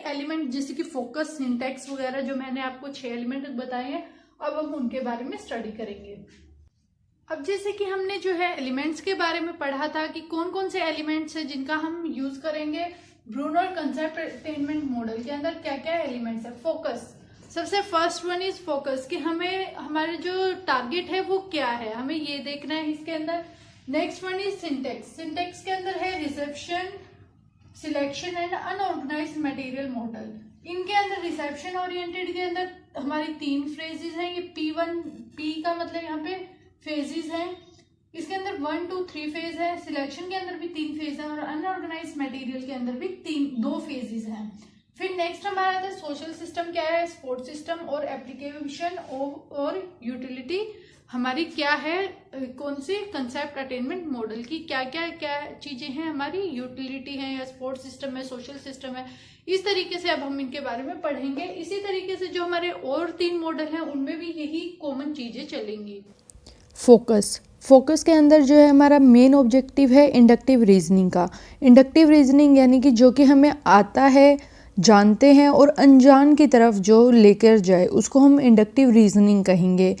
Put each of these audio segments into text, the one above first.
Element जैसे कि focus, syntax वगैरह जो मैंने आपको 6 एलिमेंट बताए हैं, अब हम उनके बारे में स्टडी करेंगे। अब जैसे कि हमने जो है एलिमेंट्स के बारे में पढ़ा था कि कौन कौन से एलिमेंट्स हैं जिनका हम यूज करेंगे ब्रूनर कंसेप्ट अटेनमेंट मॉडल के अंदर। क्या क्या एलिमेंट्स है? फोकस, सबसे फर्स्ट वन इज फोकस कि हमें हमारे जो टारगेट है वो क्या है, हमें ये देखना है इसके अंदर। Next one is syntax, syntax के अंदर है reception, selection and unorganised material model. इनके अंदर रिसेप्शन ओरिएंटेड के अंदर हमारी 3 फ्रेजेस हैं। ये P1, P का मतलब यहाँ पे फेजेस हैं, इसके अंदर 1, 2, 3 फेज है। सिलेक्शन के अंदर भी 3 फेज है और अनऑर्गेनाइज्ड मटेरियल के अंदर भी 2 फेजेस हैं। फिर नेक्स्ट हमारा आता है सोशल सिस्टम। क्या है? सपोर्ट सिस्टम और एप्लीकेशन और यूटिलिटी हमारी क्या है, कौन सी कंसेप्ट अटेनमेंट मॉडल की क्या चीजें हैं हमारी, यूटिलिटी है या सपोर्ट सिस्टम है, सोशल सिस्टम है। इस तरीके से अब हम इनके बारे में पढ़ेंगे। इसी तरीके से जो हमारे और 3 मॉडल हैं उनमें भी यही कॉमन चीजें चलेंगी। फोकस के अंदर जो है हमारा मेन ऑब्जेक्टिव है इंडक्टिव रीजनिंग का। इंडक्टिव रीजनिंग यानी कि जो कि हमें आता है, जानते हैं और अनजान की तरफ जो लेकर जाए उसको हम इंडक्टिव रीजनिंग कहेंगे,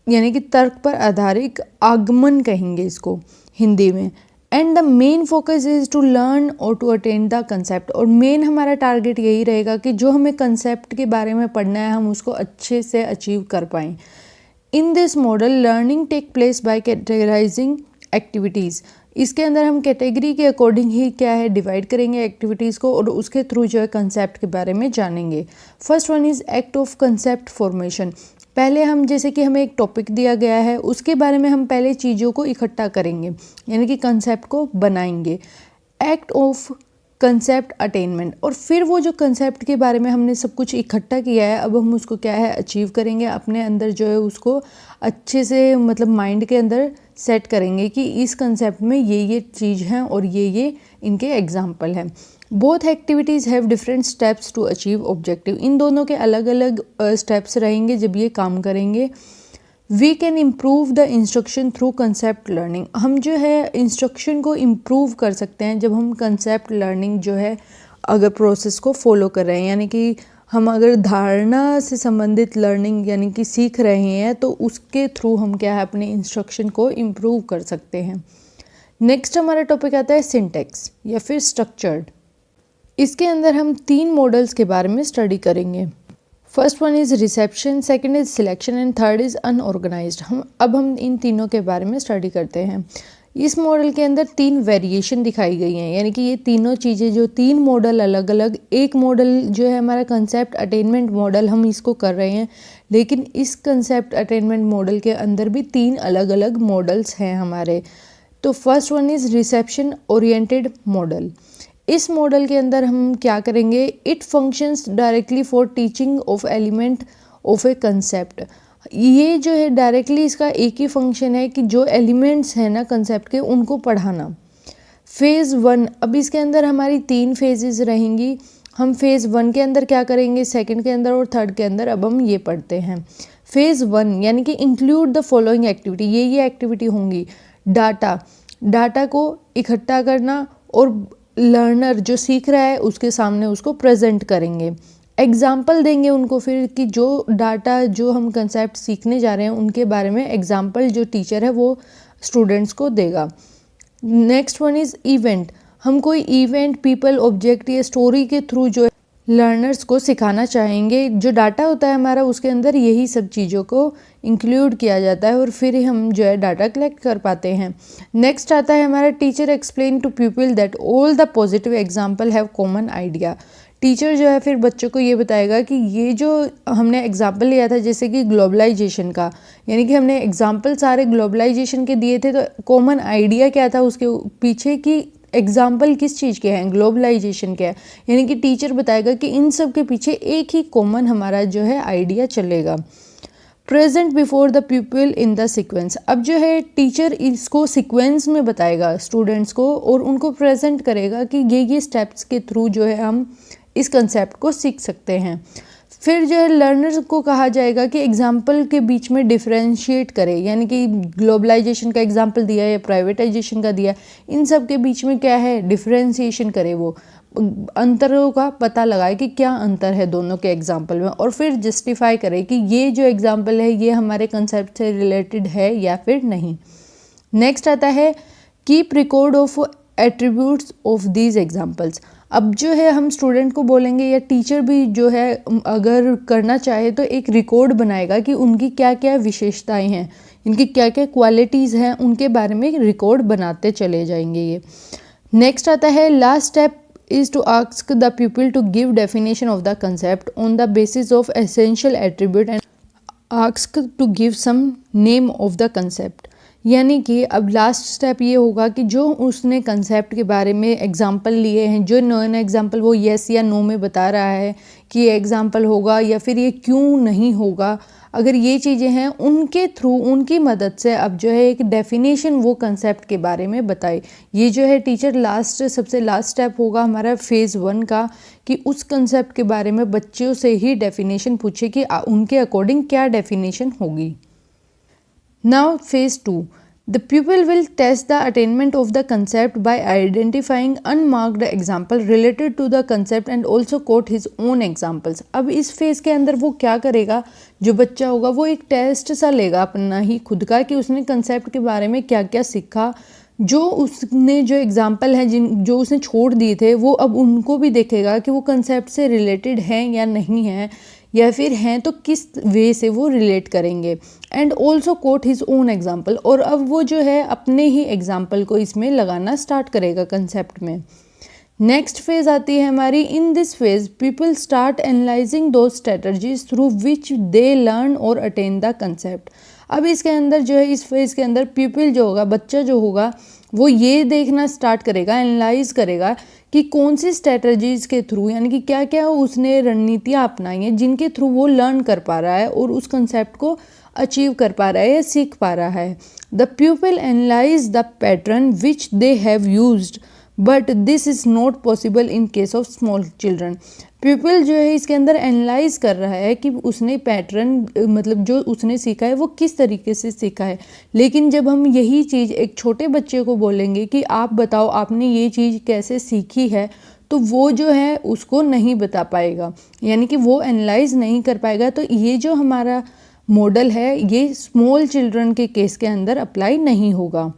यानी कि तर्क पर आधारित आगमन कहेंगे इसको हिंदी में। And the main focus is to learn और टू अटेन द कंसेप्ट। और मेन हमारा टारगेट यही रहेगा कि जो हमें कंसेप्ट के बारे में पढ़ना है हम उसको अच्छे से अचीव कर पाएँ। In this model learning take place by categorising activities. इसके अंदर हम कैटेगरी के अकॉर्डिंग ही क्या है डिवाइड करेंगे एक्टिविटीज़ को और उसके थ्रू जो है कंसेप्ट के बारे में जानेंगे। First one is act of concept formation. पहले हम जैसे कि हमें एक टॉपिक दिया गया है उसके बारे में हम पहले चीज़ों को इकट्ठा करेंगे, यानी कि कंसेप्ट को बनाएंगे। एक्ट ऑफ कंसेप्ट अटेनमेंट, और फिर वो जो कंसेप्ट के बारे में हमने सब कुछ इकट्ठा किया है अब हम उसको क्या है अचीव करेंगे, अपने अंदर जो है उसको अच्छे से मतलब माइंड के अंदर सेट करेंगे कि इस कंसेप्ट में ये चीज़ हैं और ये इनके एग्जाम्पल हैं। Both activities have different steps to achieve objective. इन दोनों के अलग अलग स्टेप्स रहेंगे जब ये काम करेंगे। We can improve the instruction through concept learning. हम जो है इंस्ट्रक्शन को इम्प्रूव कर सकते हैं जब हम कंसेप्ट लर्निंग जो है अगर प्रोसेस को फॉलो कर रहे हैं, यानी कि हम अगर धारणा से संबंधित लर्निंग यानी कि सीख रहे हैं तो उसके थ्रू हम क्या है अपने इंस्ट्रक्शन को इम्प्रूव कर सकते हैं। नेक्स्ट हमारा टॉपिक आता है सिंटेक्स या फिर स्ट्रक्चर्ड। इसके अंदर हम 3 मॉडल्स के बारे में स्टडी करेंगे। First one is reception, second is selection and third is unorganised. हम इन तीनों के बारे में स्टडी करते हैं। इस मॉडल के अंदर 3 वेरिएशन दिखाई गई हैं, यानी कि ये तीनों चीज़ें जो 3 मॉडल अलग अलग, एक मॉडल जो है हमारा कंसेप्ट अटेनमेंट मॉडल हम इसको कर रहे हैं, लेकिन इस कंसेप्ट अटेनमेंट मॉडल के अंदर भी 3 अलग अलग मॉडल्स हैं हमारे। तो first one is reception oriented model. इस मॉडल के अंदर हम क्या करेंगे, it functions directly for teaching of element of A concept. ये जो है डायरेक्टली इसका एक ही फंक्शन है कि जो एलिमेंट्स हैं ना कंसेप्ट के उनको पढ़ाना। फेज़ 1, अब इसके अंदर हमारी 3 फेजेस रहेंगी। हम फेज़ 1 के अंदर क्या करेंगे, सेकंड के अंदर और थर्ड के अंदर अब हम ये पढ़ते हैं। फेज़ 1 यानी कि इंक्लूड द फॉलोइंग एक्टिविटी, ये एक्टिविटी होंगी। डाटा को इकट्ठा करना और लर्नर जो सीख रहा है उसके सामने उसको प्रेजेंट करेंगे। एग्जाम्पल देंगे उनको फिर कि जो डाटा जो हम कंसेप्ट सीखने जा रहे हैं उनके बारे में एग्जाम्पल जो टीचर है वो स्टूडेंट्स को देगा। Next one is event. हम कोई इवेंट, पीपल, ऑब्जेक्ट या स्टोरी के थ्रू जो है लर्नर्स को सिखाना चाहेंगे। जो डाटा होता है हमारा उसके अंदर यही सब चीज़ों को इंक्लूड किया जाता है और फिर हम जो है डाटा कलेक्ट कर पाते हैं। नेक्स्ट आता है हमारा teacher explain to people that all the positive example have common idea. Teacher जो है फिर बच्चों को ये बताएगा कि ये जो हमने एग्जाम्पल लिया था जैसे कि ग्लोबलाइजेशन का, यानी कि हमने एग्जाम्पल सारे ग्लोबलाइजेशन के दिए थे, तो कॉमन आइडिया क्या था उसके पीछे की एग्जाम्पल किस चीज़ के हैं, ग्लोबलाइजेशन के है। यानी कि टीचर बताएगा कि इन सब के पीछे एक ही कॉमन हमारा जो है आइडिया चलेगा। Present before the people in the sequence. अब जो है टीचर इसको सीक्वेंस में बताएगा स्टूडेंट्स को और उनको प्रेजेंट करेगा कि ये स्टेप्स के थ्रू जो है हम इस कंसेप्ट को सीख सकते हैं। फिर जो है लर्नर्स को कहा जाएगा कि एग्जाम्पल के बीच में डिफरेंशिएट करे, यानी कि ग्लोबलाइजेशन का एग्जाम्पल दिया या प्राइवेटाइजेशन का दिया, इन सब के बीच में क्या है डिफरेंशिएशन करे वो अंतरों का पता लगाए कि क्या अंतर है दोनों के एग्जाम्पल में, और फिर जस्टिफाई करें कि ये जो एग्जाम्पल है ये हमारे कंसेप्ट से रिलेटेड है या फिर नहीं। नेक्स्ट आता है keep record of attributes of these examples. अब जो है हम स्टूडेंट को बोलेंगे या टीचर भी जो है अगर करना चाहे तो एक रिकॉर्ड बनाएगा कि उनकी क्या क्या विशेषताएं हैं, इनकी क्या क्या क्वालिटीज़ हैं, उनके बारे में रिकॉर्ड बनाते चले जाएंगे ये। नेक्स्ट आता है last step is to ask the pupil to give definition of the concept on the basis of essential attribute and ask to give some name of the concept। यानी कि अब लास्ट स्टेप ये होगा कि जो उसने कंसेप्ट के बारे में एग्जाम्पल लिए हैं, जो नॉन एग्जाम्पल वो येस या नो में बता रहा है कि ये एग्जाम्पल होगा या फिर ये क्यों नहीं होगा, अगर ये चीज़ें हैं उनके थ्रू उनकी मदद से अब जो है एक डेफिनेशन वो कंसेप्ट के बारे में बताए। ये जो है टीचर सबसे लास्ट स्टेप होगा हमारा फेज़ 1 का, कि उस कंसेप्ट के बारे में बच्चों से ही डेफिनेशन पूछे कि उनके अकॉर्डिंग क्या डेफिनेशन होगी। Now phase 2. The pupil will test the attainment of the concept by identifying unmarked example related to the concept and also quote his own examples। अब इस फेज़ के अंदर वो क्या करेगा, जो बच्चा होगा वो एक टेस्ट सा लेगा अपना ही खुद का कि उसने कंसेप्ट के बारे में क्या क्या सीखा, जो उसने जो एग्जाम्पल है जो उसने छोड़ दिए थे वो अब उनको भी देखेगा कि वो कंसेप्ट से रिलेटेड हैं या नहीं हैं, या फिर हैं तो किस वे से वो रिलेट करेंगे। And also quote his own example, और अब वो जो है अपने ही एग्जाम्पल को इसमें लगाना स्टार्ट करेगा कंसेप्ट में। नेक्स्ट फेज आती है हमारी, in this phase people start analysing two strategies through which they learn और अटेन द कंसेप्ट। अब इसके अंदर जो है इस फेज के अंदर पीपल जो होगा, बच्चा जो होगा, वो ये देखना स्टार्ट करेगा, एनालाइज करेगा कि कौन सी स्ट्रेटजीज के थ्रू, यानी कि क्या क्या उसने रणनीतियाँ अपनाई हैं जिनके थ्रू वो लर्न कर पा रहा है और उस कंसेप्ट को अचीव कर पा रहा है या सीख पा रहा है। The people analyse the pattern which they have used but this is not possible in case of small children. People जो है इसके अंदर एनालाइज कर रहा है कि उसने पैटर्न मतलब जो उसने सीखा है वो किस तरीके से सीखा है, लेकिन जब हम यही चीज़ एक छोटे बच्चे को बोलेंगे कि आप बताओ आपने ये चीज़ कैसे सीखी है, तो वो जो है उसको नहीं बता पाएगा, यानी कि वो एनालाइज नहीं कर पाएगा। तो ये जो हमारा मॉडल है ये स्मॉल चिल्ड्रन के केस के अंदर अप्लाई नहीं होगा।